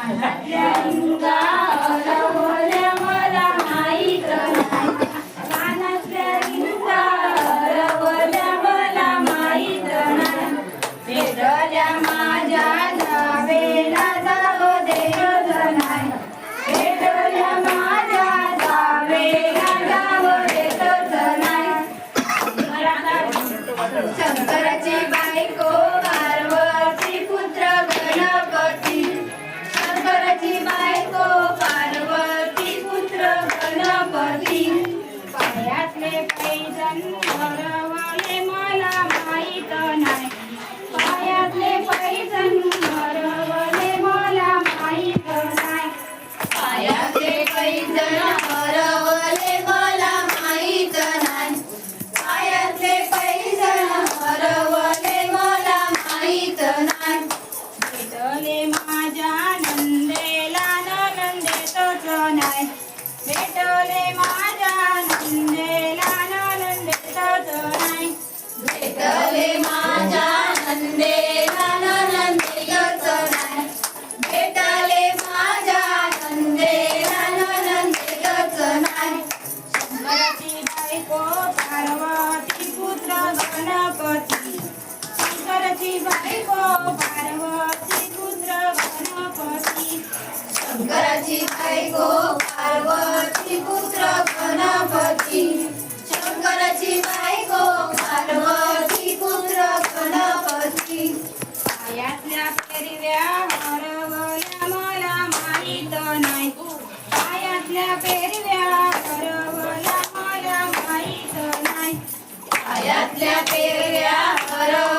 कानातल्या रिंगा हरवल्या मला माहीत नाही. कानातल्या रिंगा हरवल्या मला माहीत नाही. भेटल्या माझ्या जावेला जाऊ देत नाही. भेटल्या माझ्या जावेला जाऊ देतच नाही. शंकराची बायको पार्वती पुत्र गणपती. शंकराची बायको पार्वती पुत्र गणपती. पायातले पैजण हरवले मला माहीत नाही. पायातले पैजण हरवले मला माहीत नाही. पायातले पैजण हरवले मला माहीत नाही. पायातले पैजण हरवले मला माहीत नाही. भेटले माझ्या नंदेला नंदेतच नाही. भेटले माझ्या नंदेला नंदेतच नाही. भेटले माझ्या नंदेला नंदेतच नाही. भेटले माझ्या नंदेला नंदेतच नाही. शंकराची बायको पार्वती पुत्र गणपती. शंकराची बायको पार्वती पुत्र गणपती. शंकराची बायको पार्वती पुत्र गणपती. शंकराची बायको पार्वती पुत्र गणपती. पायातल्या पेरव्या हरवल्या मला माहीत नाही. पायातल्या पेरव्या हरवल्या मला माहीत नाही. पायातल्या पेरव्या हरवल्या